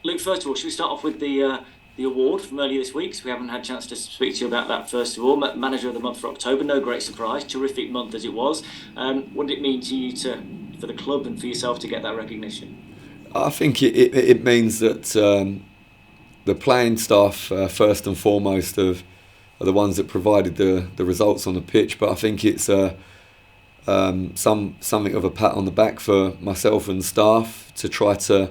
Luke, first of all, should we start off with the award from earlier this week? 'Cause we haven't had a chance to speak to you about that first of all. Manager of the month for October, no great surprise, terrific month as it was. What did it mean to you for the club and for yourself to get that recognition? I think it means that the playing staff, first and foremost, are the ones that provided the results on the pitch. But I think it's something of a pat on the back for myself and staff to try to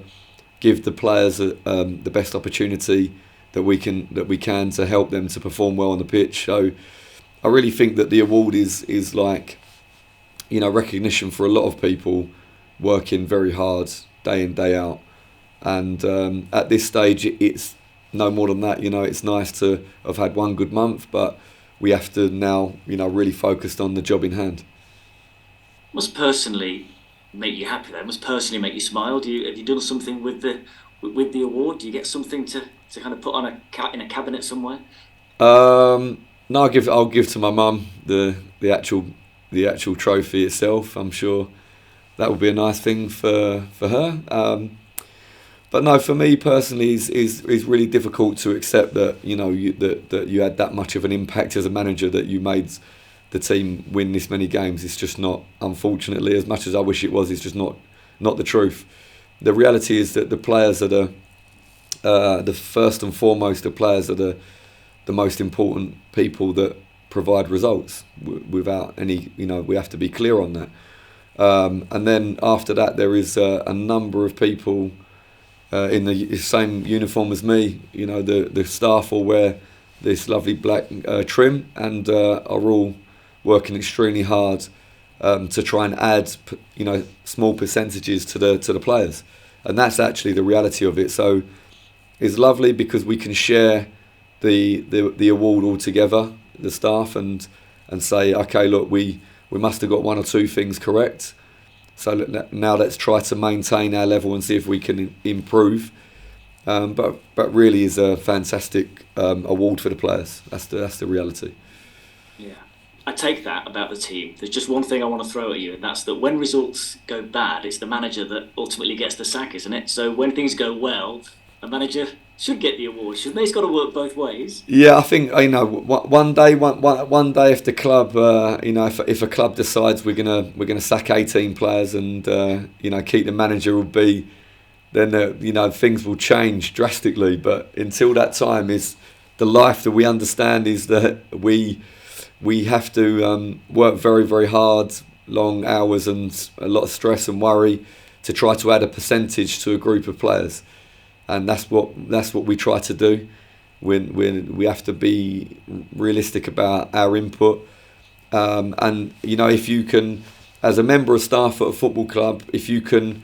give the players the best opportunity that we can to help them to perform well on the pitch. So I really think that the award is like, recognition for a lot of people working very hard day in day out. And at this stage, it's no more than that. It's nice to have had one good month, but we have to now, really focused on the job in hand. Must personally make you happy. That must personally make you smile. Have you done something with the award? Do you get something to kind of put on in a cabinet somewhere? No, I'll give to my mum the actual trophy itself. I'm sure that would be a nice thing for her. But no, for me personally, is really difficult to accept that that you had that much of an impact as a manager, that you made the team win this many games. It's just not, unfortunately, as much as I wish it was. It's just not the truth. The reality is that the players are the first and foremost. The players are the most important people that provide results. Without any, we have to be clear on that. And then after that, there is a number of people in the same uniform as me. The staff all wear this lovely black trim and are all working extremely hard to try and add, small percentages to the players, and that's actually the reality of it. So it's lovely because we can share the award all together, the staff, and say, okay, look, we must have got one or two things correct. So now let's try to maintain our level and see if we can improve. But really is a fantastic award for the players. That's the reality. Yeah. I take that about the team. There's just one thing I want to throw at you, and that's that when results go bad, it's the manager that ultimately gets the sack, isn't it? So when things go well, a manager should get the award, shouldn't they? It's got to work both ways. Yeah, I think one day if the club, if a club decides we're gonna sack 18 players and keep the manager, will be, then things will change drastically. But until that time, is the life that we understand is that we have to work very, very hard, long hours and a lot of stress and worry to try to add a percentage to a group of players, and that's what we try to do. When we have to be realistic about our input, and if you can, as a member of staff at a football club, if you can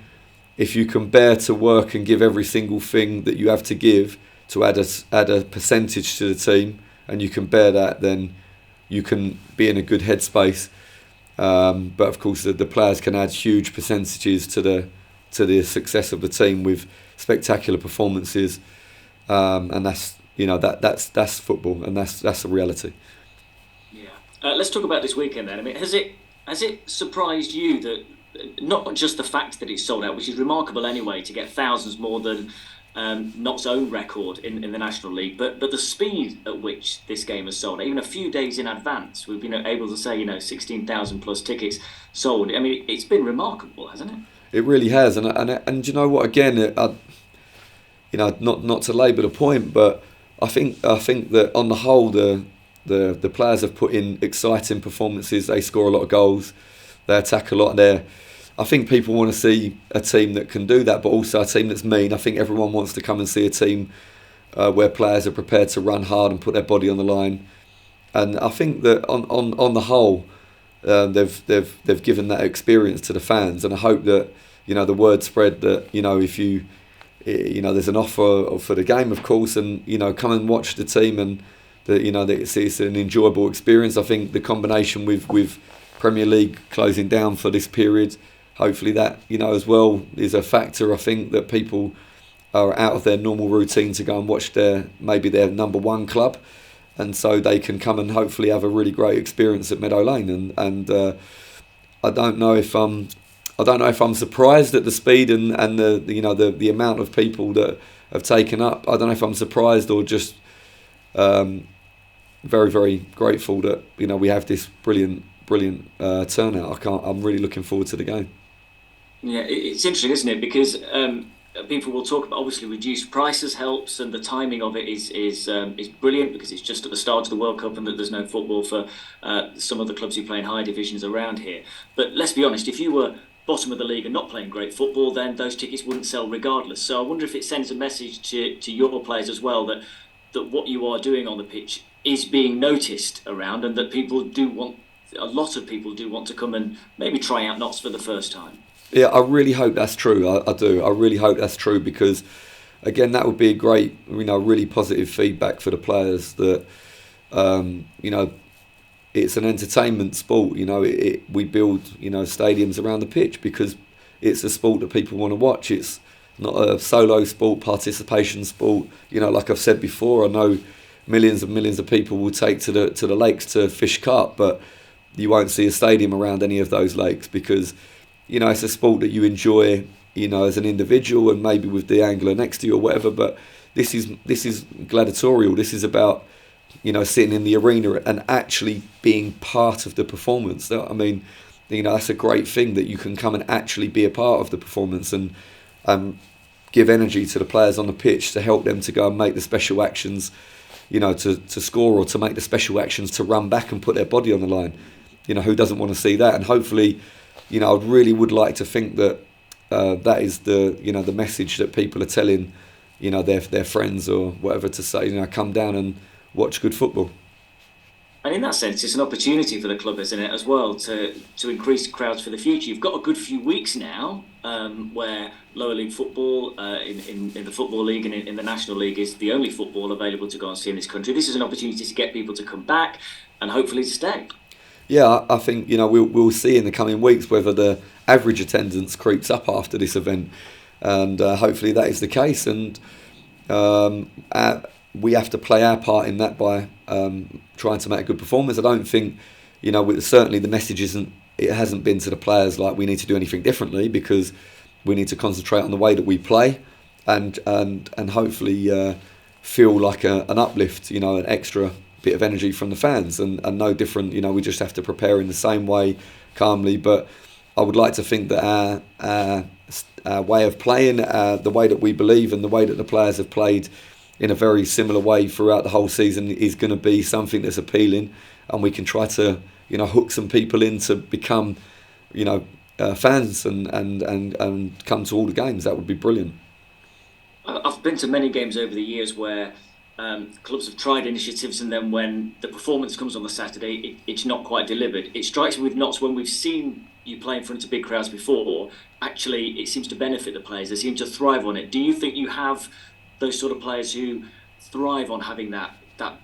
bear to work and give every single thing that you have to give to add a percentage to the team, and you can bear that, then you can be in a good headspace. But of course, the players can add huge percentages to the success of the team with spectacular performances, and that's football, and that's the reality. Yeah. Let's talk about this weekend then. I mean, has it surprised you that not just the fact that it's sold out, which is remarkable anyway, to get thousands more than Notts' own record in the National League, but the speed at which this game has sold, even a few days in advance, we've been able to say 16,000 plus tickets sold. I mean, it's been remarkable, hasn't it? It really has, and you know what? Again, not to labour the point, but I think that on the whole, the players have put in exciting performances. They score a lot of goals, they attack a lot. I think people want to see a team that can do that, but also a team that's mean. I think everyone wants to come and see a team where players are prepared to run hard and put their body on the line. And I think that on the whole, they've given that experience to the fans, and I hope that the word spread that if there's an offer for the game, of course, and come and watch the team, and that it's an enjoyable experience. I think the combination with Premier League closing down for this period, hopefully that as well is a factor. I think that people are out of their normal routine to go and watch maybe their number one club, and so they can come and hopefully have a really great experience at Meadow Lane. And I don't know if I don't know if I'm surprised at the speed and the amount of people that have taken up. I don't know if I'm surprised or just very, very grateful that we have this brilliant turnout. I'm really looking forward to the game. Yeah, it's interesting, isn't it? Because people will talk about, obviously reduced prices helps, and the timing of it is brilliant because it's just at the start of the World Cup and that there's no football for some of the clubs who play in higher divisions around here. But let's be honest, if you were bottom of the league and not playing great football, then those tickets wouldn't sell regardless. So I wonder if it sends a message to your players as well that what you are doing on the pitch is being noticed around, and that a lot of people do want to come and maybe try out Notts for the first time. Yeah, I really hope that's true. I do. I really hope that's true because, again, that would be a great, really positive feedback for the players that, it's an entertainment sport. We build, stadiums around the pitch because it's a sport that people want to watch. It's not a solo sport, participation sport. Like I've said before, I know millions and millions of people will take to the lakes to fish carp, but you won't see a stadium around any of those lakes because it's a sport that you enjoy, as an individual and maybe with the angler next to you or whatever. But this is gladiatorial. This is about, sitting in the arena and actually being part of the performance. I mean, that's a great thing that you can come and actually be a part of the performance and give energy to the players on the pitch to help them to go and make the special actions, to score or to make the special actions to run back and put their body on the line. Who doesn't want to see that? And hopefully, I really would like to think that that is the message that people are telling, their friends or whatever to say, come down and watch good football. And in that sense, it's an opportunity for the club, isn't it, as well, to increase crowds for the future. You've got a good few weeks now where lower league football in the Football League and in the National League is the only football available to go and see in this country. This is an opportunity to get people to come back and hopefully to stay. Yeah, I think we'll see in the coming weeks whether the average attendance creeps up after this event, and hopefully that is the case. And we have to play our part in that by trying to make a good performance. I don't think certainly the message hasn't been to the players like we need to do anything differently, because we need to concentrate on the way that we play and hopefully feel like an uplift, an extra bit of energy from the fans, and no different. We just have to prepare in the same way, calmly. But I would like to think that our way of playing, the way that we believe and the way that the players have played in a very similar way throughout the whole season is going to be something that's appealing, and we can try to hook some people in to become fans and come to all the games. That would be brilliant. I've been to many games over the years where clubs have tried initiatives, and then when the performance comes on the Saturday, it's not quite delivered. It strikes me with Notts, when we've seen you play in front of big crowds before, actually it seems to benefit the players. They seem to thrive on it. Do you think you have those sort of players who thrive on having that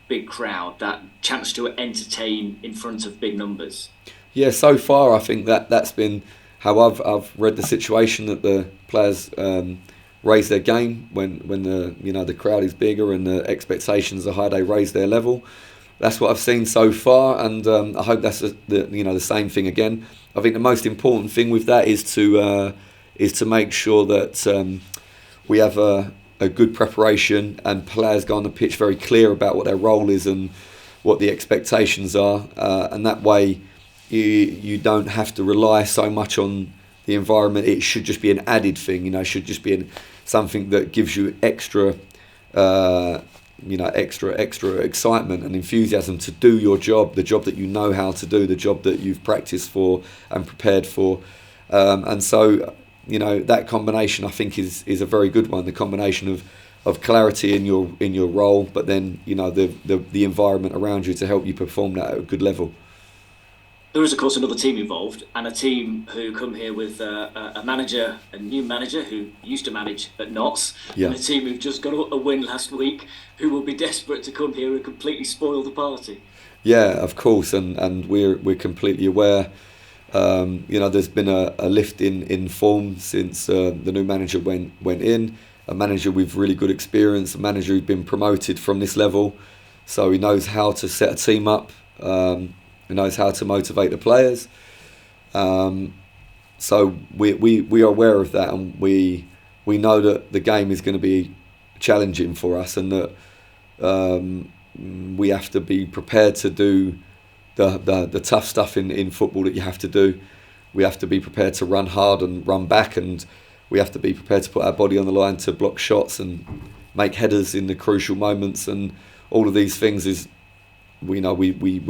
big crowd, that chance to entertain in front of big numbers? Yeah, so far I think that's been how I've read the situation, that the players raise their game when the crowd is bigger and the expectations are high. They raise their level. That's what I've seen so far, and I hope that's the same thing again. I think the most important thing with that is to make sure that we have a good preparation and players go on the pitch very clear about what their role is and what the expectations are, and that way you don't have to rely so much on the environment. It should just be an added thing, it should just be something that gives you extra excitement and enthusiasm to do your job, the job that you know how to do, the job that you've practiced for and prepared for. And so, that combination I think is a very good one. The combination of clarity in your role, but then the environment around you to help you perform that at a good level. There is, of course, another team involved, and a team who come here with a new manager who used to manage at Notts, yeah. And a team who've just got a win last week, who will be desperate to come here and completely spoil the party. Yeah, of course, and we're completely aware. There's been a lift in form since the new manager went in. A manager with really good experience, a manager who's been promoted from this level, so he knows how to set a team up. He knows how to motivate the players. So we are aware of that, and we know that the game is going to be challenging for us, and that we have to be prepared to do the tough stuff in football that you have to do. We have to be prepared to run hard and run back, and we have to be prepared to put our body on the line to block shots and make headers in the crucial moments, and all of these things is, we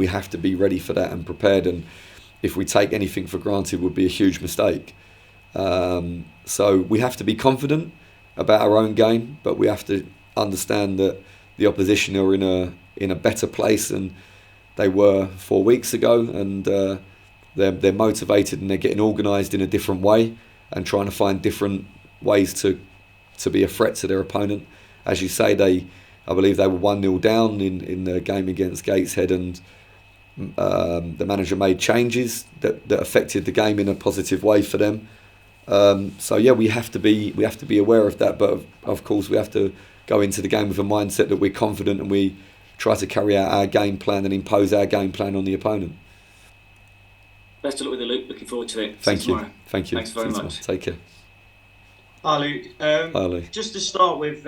have to be ready for that and prepared, and if we take anything for granted would be a huge mistake. So we have to be confident about our own game, but we have to understand that the opposition are in a better place than they were 4 weeks ago, and they're motivated, and they're getting organised in a different way and trying to find different ways to be a threat to their opponent. As you say, I believe they were 1-0 down in the game against Gateshead, and the manager made changes that affected the game in a positive way for them. So yeah, we have to be aware of that, but of course we have to go into the game with a mindset that we're confident, and we try to carry out our game plan and impose our game plan on the opponent. Best of luck with the Luke. Looking forward to it. Thank you. Tomorrow. Thank you. Thanks very much. Take care. Hi Luke. Hi Lee. Just to start with,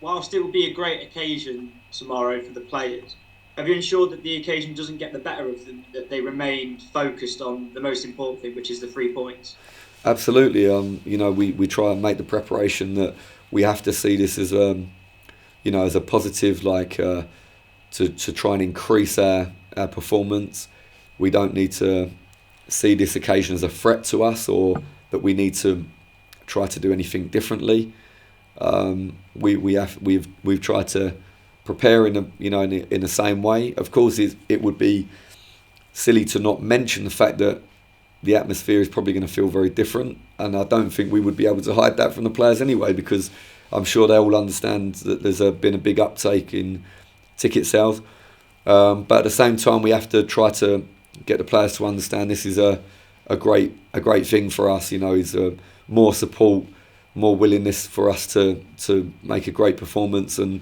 whilst it will be a great occasion tomorrow for the players, have you ensured that the occasion doesn't get the better of them, that they remain focused on the most important thing, which is the 3 points? Absolutely. We try and make the preparation that we have to see this as as a positive, to try and increase our performance. We don't need to see this occasion as a threat to us, or that we need to try to do anything differently. We've tried to prepare in the same way. Of course, it would be silly to not mention the fact that the atmosphere is probably going to feel very different, and I don't think we would be able to hide that from the players anyway, because I'm sure they all understand that there's been a big uptake in ticket sales. But at the same time, we have to try to get the players to understand this is a great thing for us. Is more support, more willingness for us to make a great performance, and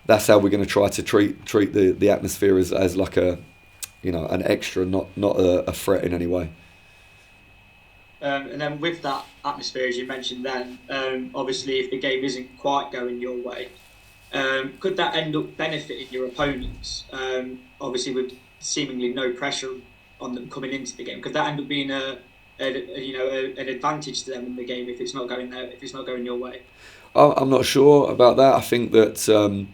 that's how we're going to try to treat the atmosphere as like an extra, not a threat in any way. And then with that atmosphere, as you mentioned then, obviously if the game isn't quite going your way, could that end up benefiting your opponents? Obviously with seemingly no pressure on them coming into the game, could that end up being an advantage to them in the game if it's not going your way? I'm not sure about that. I think that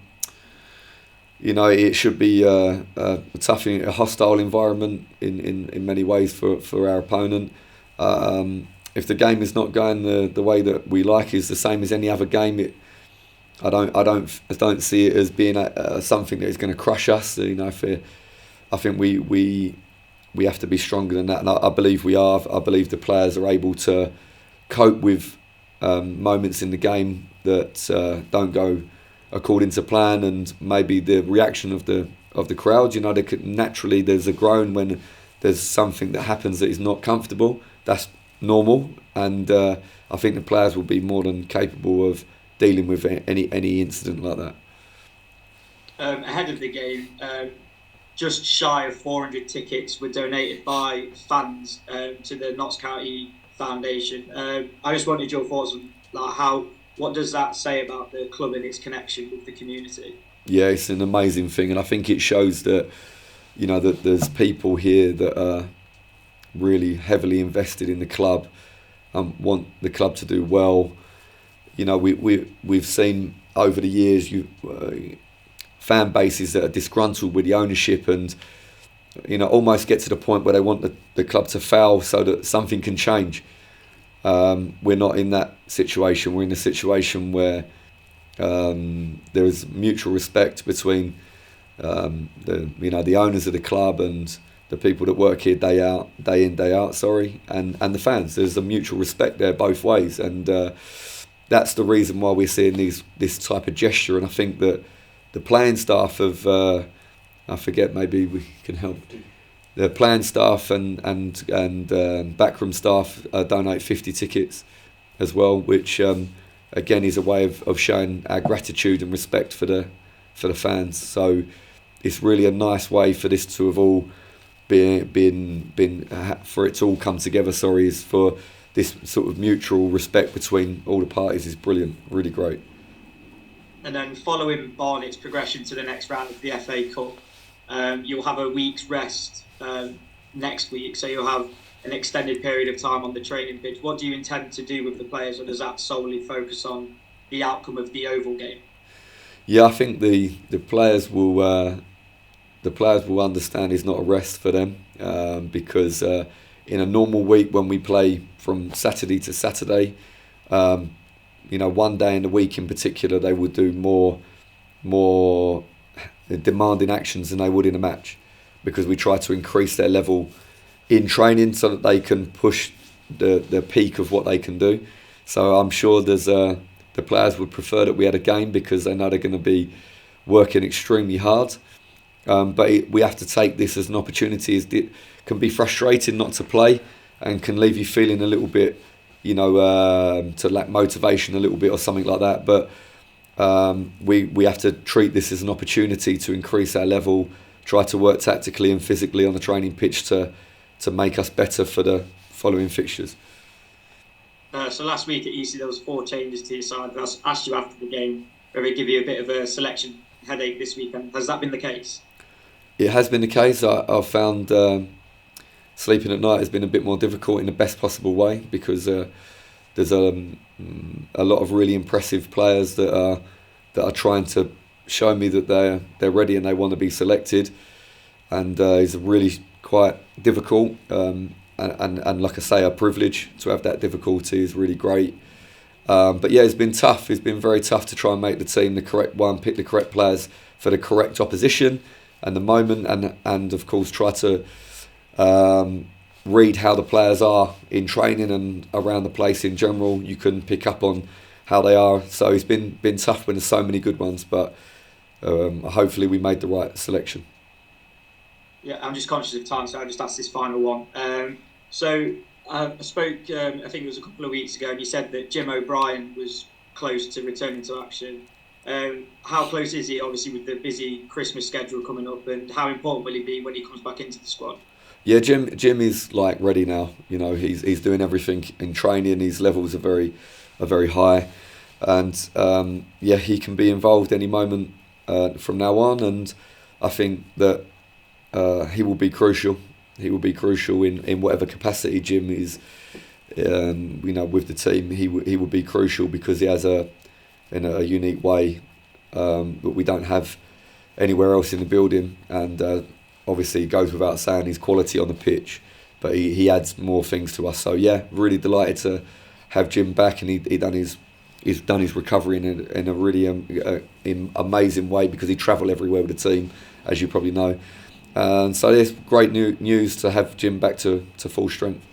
it should be a tough, a hostile environment in many ways for our opponent. If the game is not going the way that we like, is the same as any other game. I don't see it as being something that is going to crush us. I think we have to be stronger than that, and I believe we are. I believe the players are able to cope with moments in the game that don't go according to plan, and maybe the reaction of the crowd. Naturally there's a groan when there's something that happens that is not comfortable. That's normal, and I think the players will be more than capable of dealing with any incident like that. Ahead of the game, just shy of 400 tickets were donated by fans to the Notts County Foundation. I just wanted your thoughts on what does that say about the club and its connection with the community? Yeah, it's an amazing thing, and I think it shows that that there's people here that are really heavily invested in the club and want the club to do well. We've seen over the years fan bases that are disgruntled with the ownership, and almost get to the point where they want the club to fail so that something can change. We're not in that situation. We're in a situation where there is mutual respect between the owners of the club and the people that work here day in, day out, and the fans. There's a mutual respect there both ways, and that's the reason why we're seeing this type of gesture. And I think that the playing staff of I forget, maybe we can help. The playing staff and backroom staff donate 50 tickets as well, which again is a way of showing our gratitude and respect for the fans. So it's really a nice way for this to have all for it to all come together. Sorry, is for this sort of mutual respect between all the parties is brilliant, really great. And then following Barnet's progression to the next round of the FA Cup, you'll have a week's rest next week, so you'll have an extended period of time on the training pitch. What do you intend to do with the players, or does that solely focus on the outcome of the Yeovil game? Yeah, I think the players will understand it's not a rest for them, because in a normal week when we play from Saturday to Saturday, one day in the week in particular, they would do more demanding actions than they would in a match, because we try to increase their level in training so that they can push the peak of what they can do. So I'm sure the players would prefer that we had a game, because they know they're going to be working extremely hard. But we have to take this as an opportunity. It can be frustrating not to play, and can leave you feeling a little bit, to lack motivation a little bit or something like that. But we have to treat this as an opportunity to increase our level, try to work tactically and physically on the training pitch to make us better for the following fixtures. So last week at Eastleigh there was 4 changes to your side. I asked you after the game whether it give you a bit of a selection headache this weekend. Has that been the case? It has been the case. I've found sleeping at night has been a bit more difficult in the best possible way, because there's a lot of really impressive players that are trying to show me that they're ready and they want to be selected, and it's really quite difficult. And like I say, a privilege to have that difficulty is really great. But yeah, it's been tough. It's been very tough to try and make the team the correct one, pick the correct players for the correct opposition and the moment, and of course try to read how the players are in training and around the place in general. You can pick up on how they are. So it's been tough when there's so many good ones, but hopefully we made the right selection. Yeah, I'm just conscious of time, so I'll just ask this final one. So I spoke, I think it was a couple of weeks ago, and you said that Jim O'Brien was close to returning to action. How close is he, obviously, with the busy Christmas schedule coming up, and how important will he be when he comes back into the squad? Yeah, Jim is like ready now. He's doing everything in training. His levels are very high, and he can be involved any moment from now on. And I think that he will be crucial. He will be crucial in whatever capacity Jim is. With the team, he will be crucial, because he has in a unique way that we don't have anywhere else in the building, and obviously it goes without saying his quality on the pitch, but he adds more things to us. So yeah, really delighted to have Jim back, and he's done his recovery in a really amazing way, because he travelled everywhere with the team, as you probably know. And so it's great news to have Jim back to full strength.